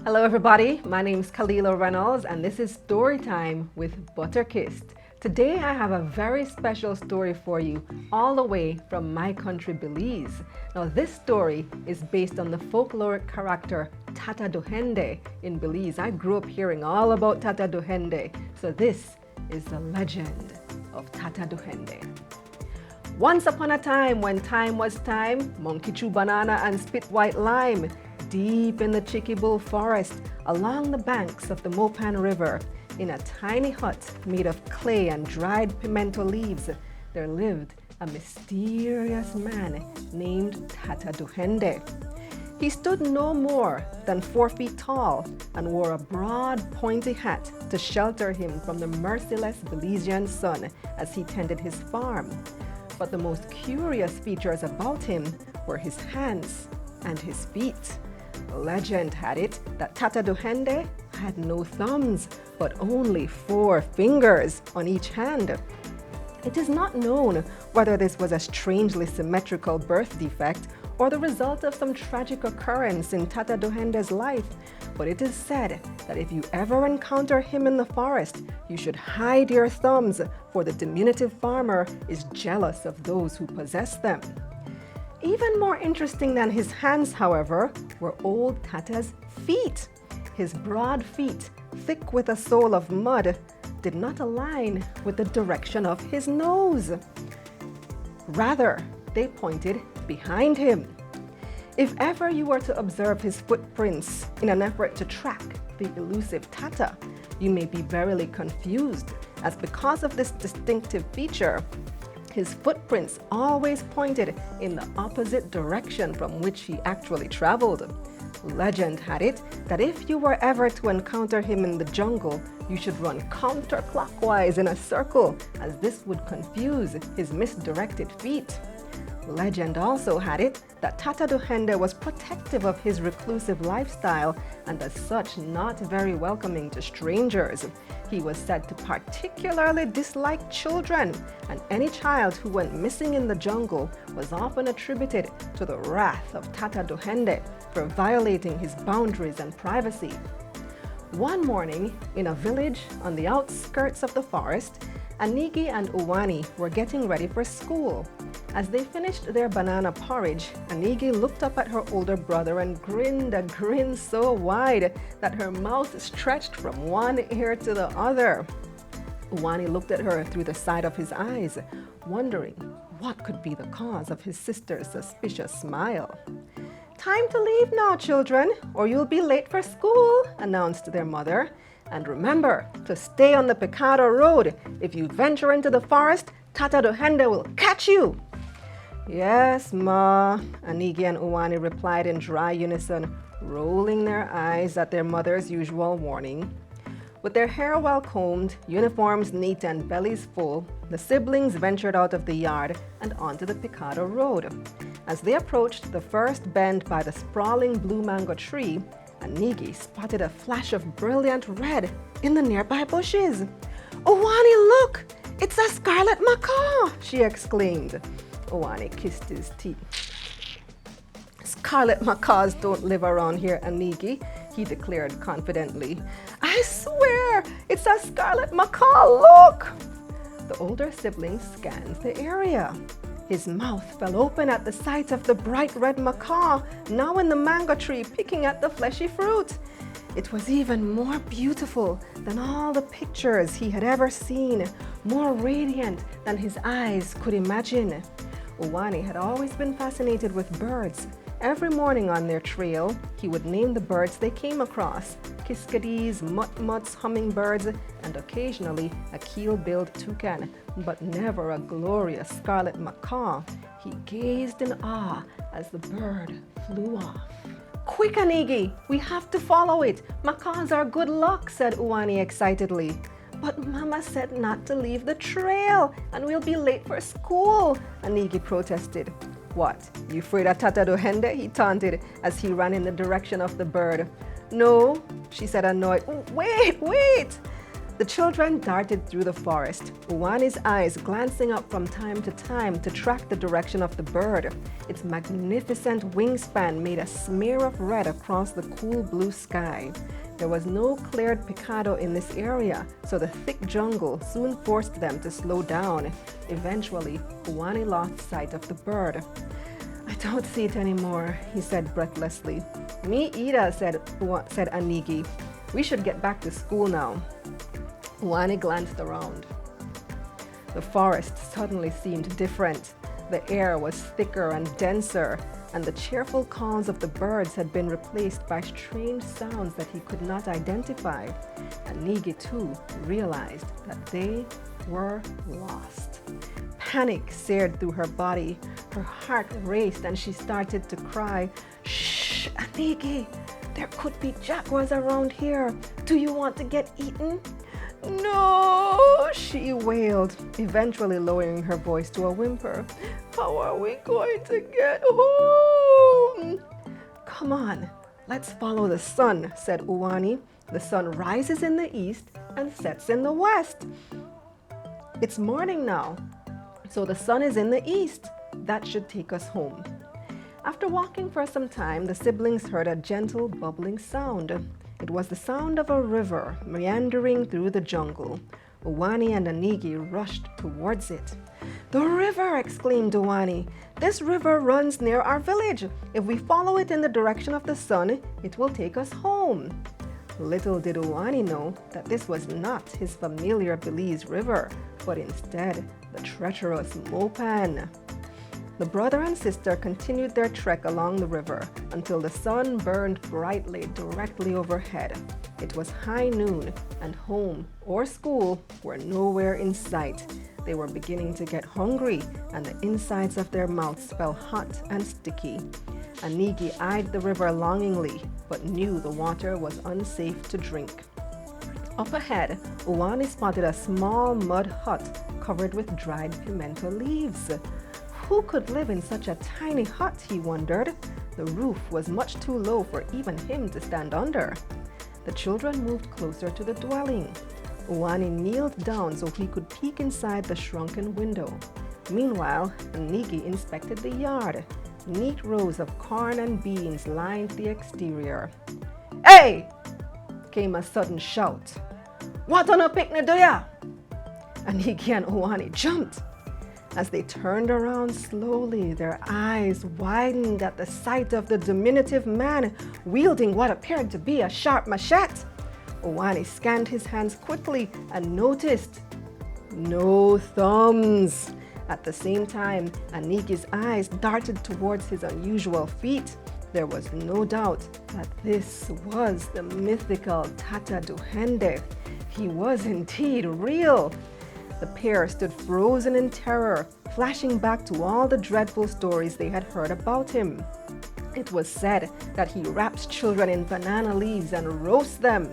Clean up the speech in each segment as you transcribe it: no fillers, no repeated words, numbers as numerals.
Hello everybody, my name is Kalilah Reynolds and this is Story Time with Butterkist. Today I have a very special story for you all the way from my country Belize. Now this story is based on the folkloric character Tata Duhende in Belize. I grew up hearing all about Tata Duhende, so this is the legend of Tata Duhende. Once upon a time, when time was time, monkey chew banana and spit white lime, deep in the Chiquibull forest, along the banks of the Mopan River, in a tiny hut made of clay and dried pimento leaves, there lived a mysterious man named Tata Duhende. He stood no more than 4 feet tall and wore a broad, pointy hat to shelter him from the merciless Belizean sun as he tended his farm. But the most curious features about him were his hands and his feet. Legend had it that Tata Duhende had no thumbs, but only 4 fingers on each hand. It is not known whether this was a strangely symmetrical birth defect or the result of some tragic occurrence in Tata Duhende's life, but it is said that if you ever encounter him in the forest, you should hide your thumbs, for the diminutive farmer is jealous of those who possess them. Even more interesting than his hands, however, were old Tata's feet. His broad feet, thick with a sole of mud, did not align with the direction of his nose. Rather, they pointed behind him. If ever you were to observe his footprints in an effort to track the elusive Tata, you may be verily confused, as because of this distinctive feature, his footprints always pointed in the opposite direction from which he actually traveled. Legend had it that if you were ever to encounter him in the jungle, you should run counterclockwise in a circle, as this would confuse his misdirected feet. Legend also had it that Tata Duhende was protective of his reclusive lifestyle and as such not very welcoming to strangers. He was said to particularly dislike children, and any child who went missing in the jungle was often attributed to the wrath of Tata Duhende for violating his boundaries and privacy. One morning, in a village on the outskirts of the forest, Anigi and Uwani were getting ready for school. As they finished their banana porridge, Anigi looked up at her older brother and grinned a grin so wide that her mouth stretched from one ear to the other. Uwani looked at her through the side of his eyes, wondering what could be the cause of his sister's suspicious smile. "Time to leave now, children, or you'll be late for school," announced their mother. "And remember to stay on the Picado Road. If you venture into the forest, Tata Duhende will catch you." "Yes, Ma," Anigi and Uwani replied in dry unison, rolling their eyes at their mother's usual warning. With their hair well combed, uniforms neat and bellies full, the siblings ventured out of the yard and onto the Picado Road. As they approached the first bend by the sprawling blue mango tree, Anigi spotted a flash of brilliant red in the nearby bushes. "Uwani, look! It's a scarlet macaw!" she exclaimed. Uwani kissed his teeth. "Scarlet macaws don't live around here, Anigi," he declared confidently. "I swear, it's a scarlet macaw, look!" The older sibling scanned the area. His mouth fell open at the sight of the bright red macaw, now in the mango tree picking at the fleshy fruit. It was even more beautiful than all the pictures he had ever seen, more radiant than his eyes could imagine. Uwani had always been fascinated with birds. Every morning on their trail, he would name the birds they came across: kiskadees, mutmuts, hummingbirds, and occasionally a keel-billed toucan, but never a glorious scarlet macaw. He gazed in awe as the bird flew off. "Quick, Anigi, we have to follow it. Macaws are good luck," said Uwani excitedly. "But Mama said not to leave the trail, and we'll be late for school," Anigi protested. "What, you afraid of Tata Duhende?" he taunted as he ran in the direction of the bird. "No," she said, annoyed. "Wait! The children darted through the forest, Uwani's eyes glancing up from time to track the direction of the bird. Its magnificent wingspan made a smear of red across the cool blue sky. There was no cleared picado in this area, so the thick jungle soon forced them to slow down. Eventually, Uwani lost sight of the bird. "I don't see it anymore," he said breathlessly. "Me either," said Anigi. "We should get back to school now." Uwani glanced around. The forest suddenly seemed different. The air was thicker and denser, and the cheerful calls of the birds had been replaced by strange sounds that he could not identify. Anigi too realized that they were lost. Panic seared through her body. Her heart raced and she started to cry. "Shh, Anigi, there could be jaguars around here. Do you want to get eaten?" "No," she wailed, eventually lowering her voice to a whimper. "How are we going to get home?" "Come on, let's follow the sun," said Uwani. "The sun rises in the east and sets in the west." It's morning now, so the sun is in the east. That should take us home. After walking for some time, the siblings heard a gentle bubbling sound. It was the sound of a river meandering through the jungle. Uwani and Anigi rushed towards it. "The river!" exclaimed Uwani. "This river runs near our village. If we follow it in the direction of the sun, it will take us home." Little did Uwani know that this was not his familiar Belize River, but instead the treacherous Mopan. The brother and sister continued their trek along the river until the sun burned brightly directly overhead. It was high noon, and home or school were nowhere in sight. They were beginning to get hungry, and the insides of their mouths felt hot and sticky. Anigi eyed the river longingly, but knew the water was unsafe to drink. Up ahead, Uwani spotted a small mud hut covered with dried pimento leaves. Who could live in such a tiny hut, he wondered. The roof was much too low for even him to stand under. The children moved closer to the dwelling. Uwani kneeled down so he could peek inside the shrunken window. Meanwhile, Anigi inspected the yard. Neat rows of corn and beans lined the exterior. "Hey!" came a sudden shout. "What on a picnic do ya?" Anigi and Uwani jumped. As they turned around slowly, their eyes widened at the sight of the diminutive man wielding what appeared to be a sharp machete. Uwani scanned his hands quickly and noticed no thumbs. At the same time, Anigi's eyes darted towards his unusual feat. There was no doubt that this was the mythical Tata Duhende. He was indeed real. The pair stood frozen in terror, flashing back to all the dreadful stories they had heard about him. It was said that he wraps children in banana leaves and roasts them.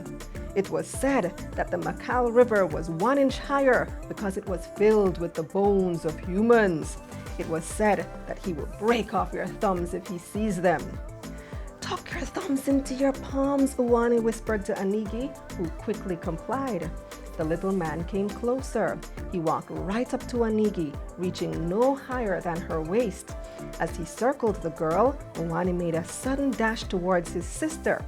It was said that the Makal River was 1 inch higher because it was filled with the bones of humans. It was said that he will break off your thumbs if he sees them. "Tuck your thumbs into your palms," Uwani whispered to Anigi, who quickly complied. The little man came closer. He walked right up to Anigi, reaching no higher than her waist. As he circled the girl, Uwani made a sudden dash towards his sister.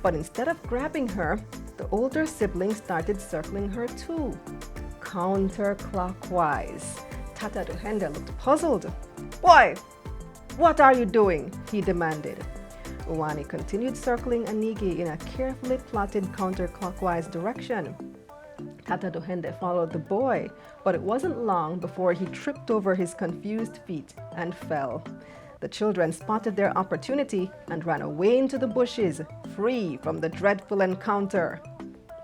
But instead of grabbing her, the older sibling started circling her too, counterclockwise. Tata Duhende looked puzzled. "Boy, what are you doing?" he demanded. Uwani continued circling Anigi in a carefully plotted counterclockwise direction. Tata Duhende followed the boy, but it wasn't long before he tripped over his confused feet and fell. The children spotted their opportunity and ran away into the bushes, free from the dreadful encounter.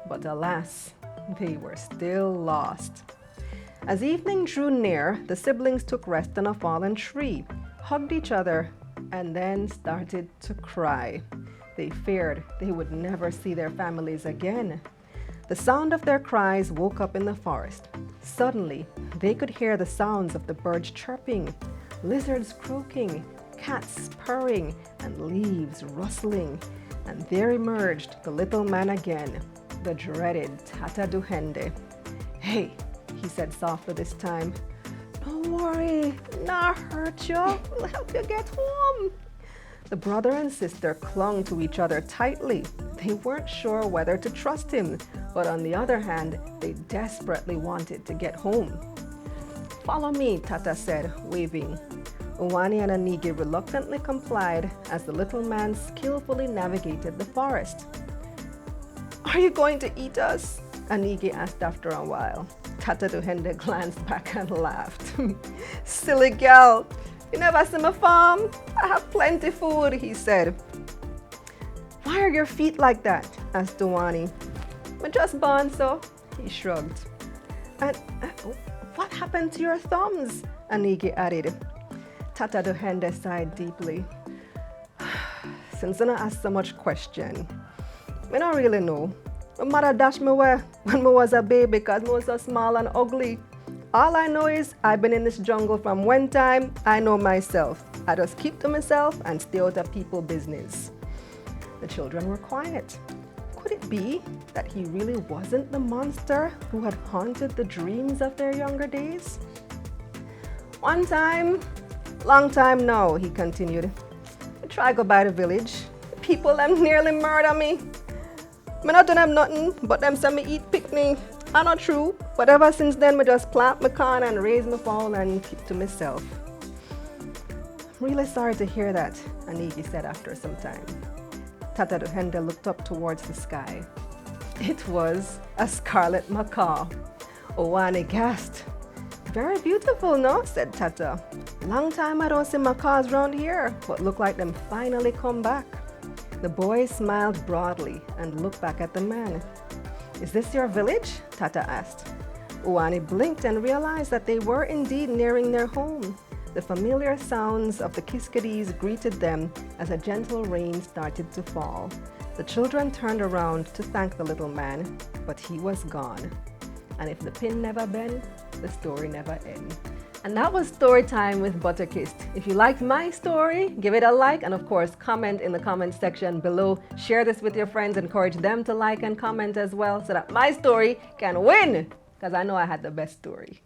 But alas, they were still lost. As evening drew near, the siblings took rest on a fallen tree, hugged each other, and then started to cry. They feared they would never see their families again. The sound of their cries woke up in the forest. Suddenly, they could hear the sounds of the birds chirping, lizards croaking, cats purring, and leaves rustling. And there emerged the little man again. the dreaded Tata Duhende. "Hey," he said softly this time. "Don't worry, not hurt you. We'll help you get home." The brother and sister clung to each other tightly. They weren't sure whether to trust him, but on the other hand, they desperately wanted to get home. "Follow me," Tata said, waving. Uwani and Anigi reluctantly complied as the little man skillfully navigated the forest. "Are you going to eat us?" Anigi asked after a while. Tata Duhende glanced back and laughed. "Silly girl, you never see my farm? I have plenty food," he said. "Why are your feet like that?" asked Uwani. "I just born so," he shrugged. "And what happened to your thumbs?" Anigi added. Tata Duhende sighed deeply. "Since I asked so much question, I don't really know. My mother dashed me away when I was a baby because I was so small and ugly. All I know is I've been in this jungle from one time I know myself. I just keep to myself and stay out of people's business." The children were quiet. Could it be that he really wasn't the monster who had haunted the dreams of their younger days? "One time, long time now," he continued, "I try go by the village. People them nearly murder me. Me not have nothing, but them say me eat picnic. I not true, but ever since then me just plant my corn and raise my fowl and keep to myself." "I'm really sorry to hear that," Anigi said after some time. Tata Duhende looked up towards the sky. It was a scarlet macaw. Uwani gasped. "Very beautiful, no?" said Tata. "Long time I don't see macaws round here, but look like them finally come back." The boy smiled broadly and looked back at the man. "Is this your village?" Tata asked. Uwani blinked and realized that they were indeed nearing their home. The familiar sounds of the kiskadis greeted them as a gentle rain started to fall. The children turned around to thank the little man, but he was gone. And if the pin never bend, the story never ends. And that was story time with Butterkist. If you liked my story, give it a like and of course comment in the comment section below. Share this with your friends, encourage them to like and comment as well so that my story can win, because I know I had the best story.